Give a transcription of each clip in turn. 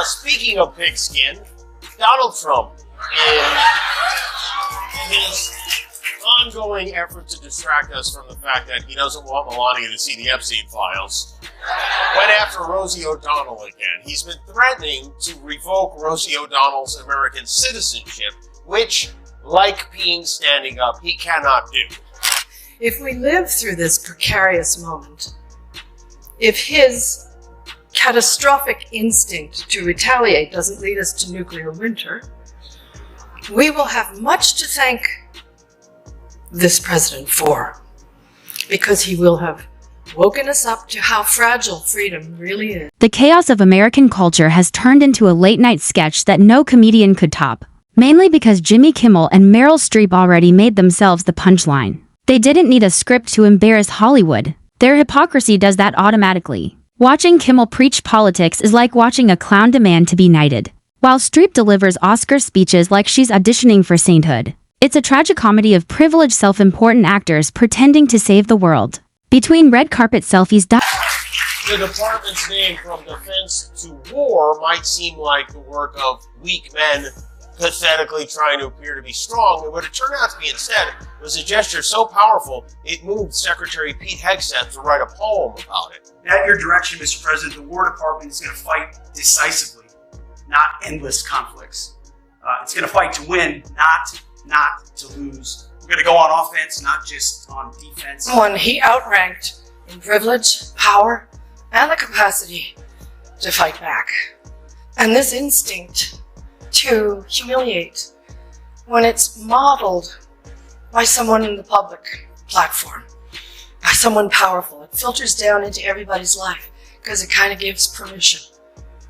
speaking of pigskin, Donald Trump, in his ongoing effort to distract us from the fact that he doesn't want Melania to see the Epstein files, went after Rosie O'Donnell again. He's been threatening to revoke Rosie O'Donnell's American citizenship, which, like being standing up, he cannot do. If we live through this precarious moment, if his catastrophic instinct to retaliate doesn't lead us to nuclear winter, we will have much to thank this president for, because he will have woken us up to how fragile freedom really is. The chaos of American culture has turned into a late-night sketch that no comedian could top, mainly because Jimmy Kimmel and Meryl Streep already made themselves the punchline. They didn't need a script to embarrass Hollywood. Their hypocrisy does that automatically. Watching Kimmel preach politics is like watching a clown demand to be knighted, while Streep delivers Oscar speeches like she's auditioning for sainthood. It's a tragicomedy of privileged self-important actors pretending to save the world. Between red carpet selfies, the department's name from defense to war might seem like the work of weak men pathetically trying to appear to be strong, and what it turned out to be instead was a gesture so powerful it moved Secretary Pete Hegseth to write a poem about it. At your direction, Mr. President, the War Department is going to fight decisively, not endless conflicts. It's going to fight to win, not to lose. We're going to go on offense, not just on defense. One he outranked in privilege, power, and the capacity to fight back. And this instinct to humiliate, when it's modeled by someone in the public platform, by someone powerful, it filters down into everybody's life because it kind of gives permission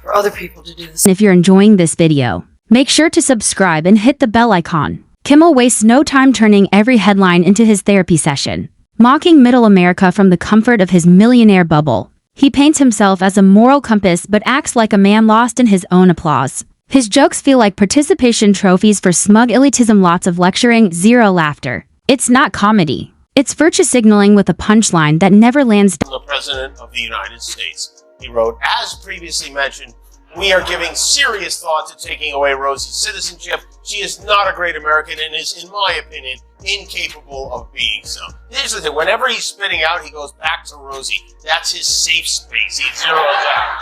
for other people to do this. If you're enjoying this video, make sure to subscribe and hit the bell icon. Kimmel wastes no time turning every headline into his therapy session, mocking middle America from the comfort of his millionaire bubble. He paints himself as a moral compass but acts like a man lost in his own applause. His jokes feel like participation trophies for smug elitism, lots of lecturing, zero laughter. It's not comedy. It's virtue signaling with a punchline that never lands. From the President of the United States, he wrote, as previously mentioned, we are giving serious thought to taking away Rosie's citizenship. She is not a great American and is, in my opinion, incapable of being so. Here's the thing, whenever he's spitting out, he goes back to Rosie. That's his safe space.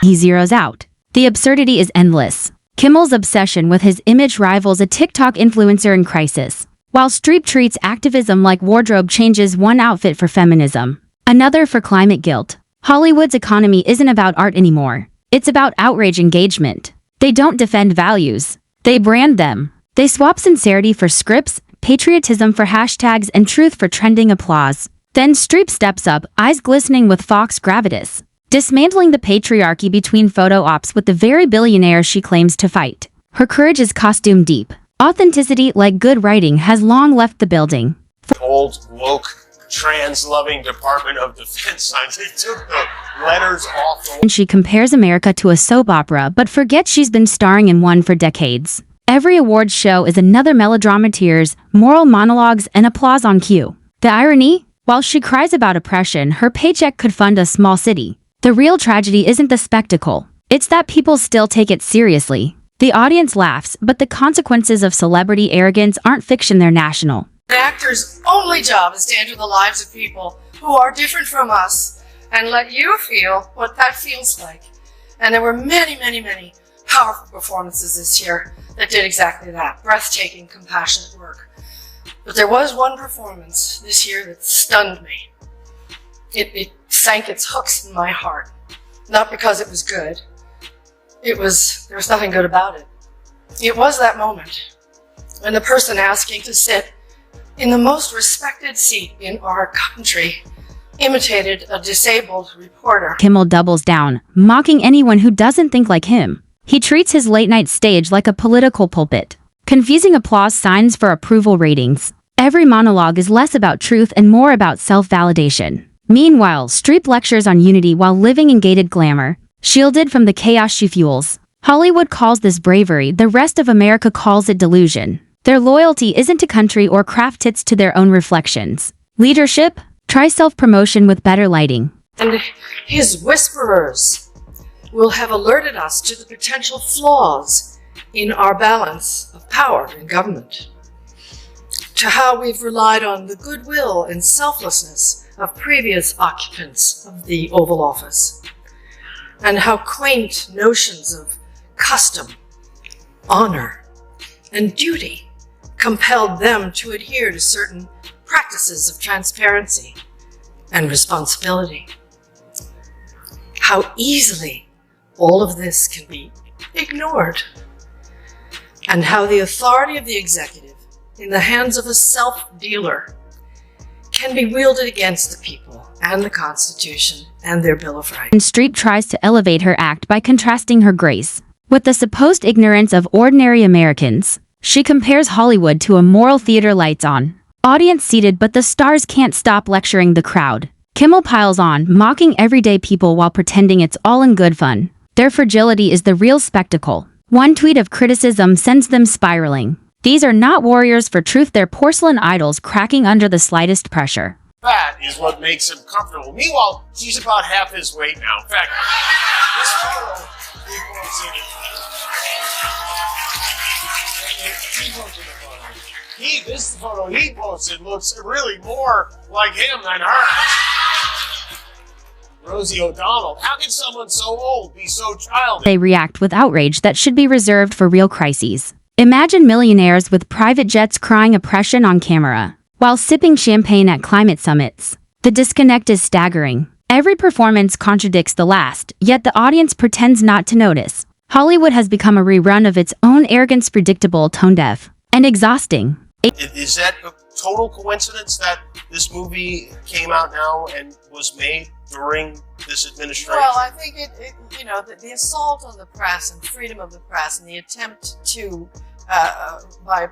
He zeroes out. The absurdity is endless. Kimmel's obsession with his image rivals a TikTok influencer in crisis, while Streep treats activism like wardrobe changes, one outfit for feminism, another for climate guilt. Hollywood's economy isn't about art anymore. It's about outrage engagement. They don't defend values. They brand them. They swap sincerity for scripts, patriotism for hashtags, and truth for trending applause. Then Streep steps up, eyes glistening with Fox gravitas, dismantling the patriarchy between photo ops with the very billionaire she claims to fight. Her courage is costume deep. Authenticity, like good writing, has long left the building. Old, woke, trans-loving Department of Defense signs. They took the letters off. And she compares America to a soap opera, but forgets she's been starring in one for decades. Every awards show is another melodrama, tears, moral monologues, and applause on cue. The irony? While she cries about oppression, her paycheck could fund a small city. The real tragedy isn't the spectacle. It's that people still take it seriously. The audience laughs, but the consequences of celebrity arrogance aren't fiction, they're national. The actor's only job is to enter the lives of people who are different from us and let you feel what that feels like. And there were many, many, many powerful performances this year that did exactly that. Breathtaking, compassionate work. But there was one performance this year that stunned me. It sank its hooks in my heart. Not because it was good. There was nothing good about it. It was that moment when the person asking to sit in the most respected seat in our country imitated a disabled reporter. Kimmel doubles down, mocking anyone who doesn't think like him. He treats his late-night stage like a political pulpit, confusing applause signs for approval ratings. Every monologue is less about truth and more about self-validation. Meanwhile, Streep lectures on unity while living in gated glamour, shielded from the chaos she fuels. Hollywood calls this bravery, the rest of America calls it delusion. Their loyalty isn't to country or craft, it's to their own reflections. Leadership? Try self-promotion with better lighting. And his whisperers, will have alerted us to the potential flaws in our balance of power in government, to how we've relied on the goodwill and selflessness of previous occupants of the Oval Office, and how quaint notions of custom, honor, and duty compelled them to adhere to certain practices of transparency and responsibility. How easily all of this can be ignored, and how the authority of the executive in the hands of a self-dealer can be wielded against the people and the Constitution and their Bill of Rights. And Streep tries to elevate her act by contrasting her grace with the supposed ignorance of ordinary Americans. She compares Hollywood to a moral theater lights on, audience seated, but the stars can't stop lecturing the crowd. Kimmel piles on, mocking everyday people while pretending it's all in good fun. Their fragility is the real spectacle. One tweet of criticism sends them spiraling. These are not warriors for truth, they're porcelain idols cracking under the slightest pressure. That is what makes him comfortable. Meanwhile, she's about half his weight now. In fact, this photo, this photo he posted looks really more like him than her. Rosie O'Donnell. How can someone so old be so childish? They react with outrage that should be reserved for real crises. Imagine millionaires with private jets crying oppression on camera, while sipping champagne at climate summits. The disconnect is staggering. Every performance contradicts the last, yet the audience pretends not to notice. Hollywood has become a rerun of its own arrogance, predictable, tone-deaf, and exhausting. Is that a total coincidence that this movie came out now and was made during this administration? Well, I think the assault on the press and freedom of the press and the attempt to, by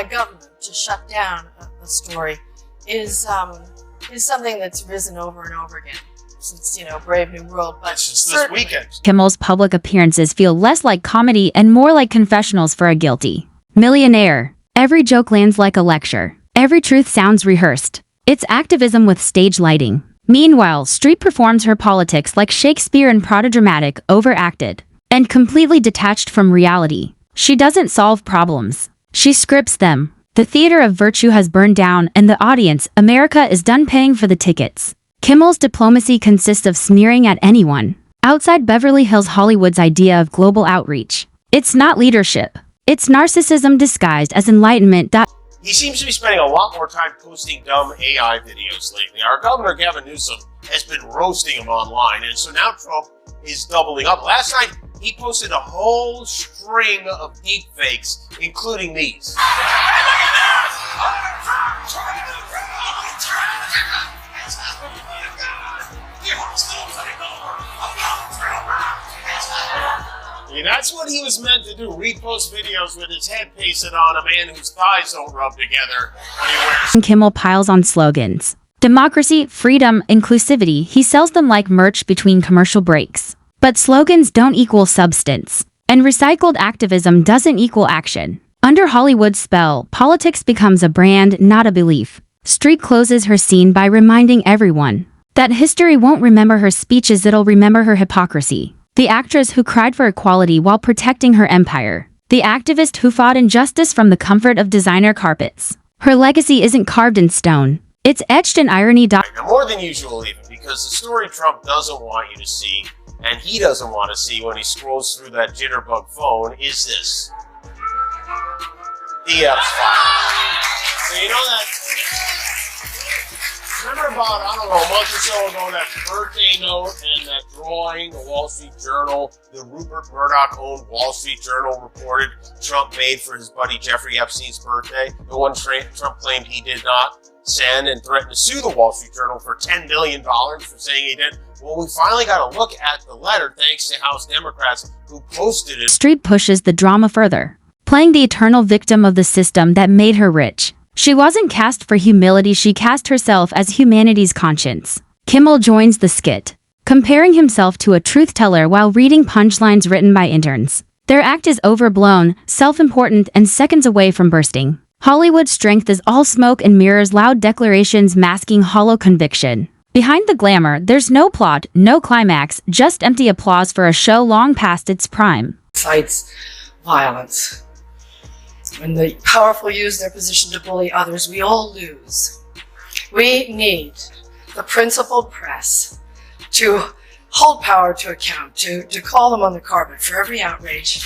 government to shut down a story is something that's risen over and over again since, Brave New World. But it's just this weekend. Kimmel's public appearances feel less like comedy and more like confessionals for a guilty millionaire. Every joke lands like a lecture. Every truth sounds rehearsed. It's activism with stage lighting. Meanwhile, Streep performs her politics like Shakespeare in proto-dramatic, overacted, and completely detached from reality. She doesn't solve problems. She scripts them. The theater of virtue has burned down, and the audience, America, is done paying for the tickets. Kimmel's diplomacy consists of sneering at anyone outside Beverly Hills Hollywood's idea of global outreach. It's not leadership. It's narcissism disguised as enlightenment. He seems to be spending a lot more time posting dumb AI videos lately. Our governor, Gavin Newsom, has been roasting him online, and so now Trump is doubling up. Last night, he posted a whole string of deep fakes, including these. And that's what he was meant to do, repost videos with his head pasted on a man whose thighs don't rub together when he wears. Kimmel piles on slogans. Democracy, freedom, inclusivity. He sells them like merch between commercial breaks. But slogans don't equal substance. And recycled activism doesn't equal action. Under Hollywood's spell, politics becomes a brand, not a belief. Streep closes her scene by reminding everyone that history won't remember her speeches, it'll remember her hypocrisy. The actress who cried for equality while protecting her empire. The activist who fought injustice from the comfort of designer carpets. Her legacy isn't carved in stone. It's etched in irony. Now, more than usual even, because the story Trump doesn't want you to see, and he doesn't want to see when he scrolls through that jitterbug phone, is this. The F-file. So you know that... Remember about, a month or so ago, that birthday note and that drawing the Wall Street Journal, the Rupert Murdoch-owned Wall Street Journal reported Trump made for his buddy Jeffrey Epstein's birthday? The one Trump claimed he did not send and threatened to sue the Wall Street Journal for $10 million for saying he did. Well, we finally got a look at the letter thanks to House Democrats who posted it. Streep pushes the drama further, playing the eternal victim of the system that made her rich. She wasn't cast for humility, she cast herself as humanity's conscience. Kimmel joins the skit, comparing himself to a truth teller while reading punchlines written by interns. Their act is overblown, self-important, and seconds away from bursting. Hollywood's strength is all smoke and mirrors, loud declarations masking hollow conviction. Behind the glamour, there's no plot, no climax, just empty applause for a show long past its prime. Incites violence. When the powerful use their position to bully others, we all lose. We need the principled press to hold power to account, to call them on the carpet for every outrage.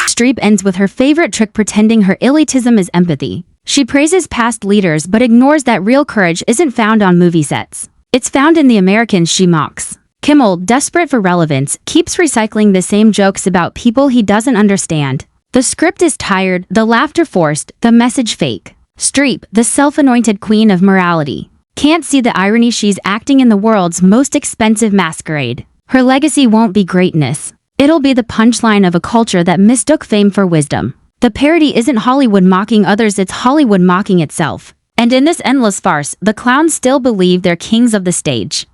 Streep ends with her favorite trick, pretending her elitism is empathy. She praises past leaders but ignores that real courage isn't found on movie sets. It's found in the Americans she mocks. Kimmel, desperate for relevance, keeps recycling the same jokes about people he doesn't understand. The script is tired, the laughter forced, the message fake. Streep, the self-anointed queen of morality, can't see the irony she's acting in the world's most expensive masquerade. Her legacy won't be greatness. It'll be the punchline of a culture that mistook fame for wisdom. The parody isn't Hollywood mocking others, it's Hollywood mocking itself. And in this endless farce, the clowns still believe they're kings of the stage.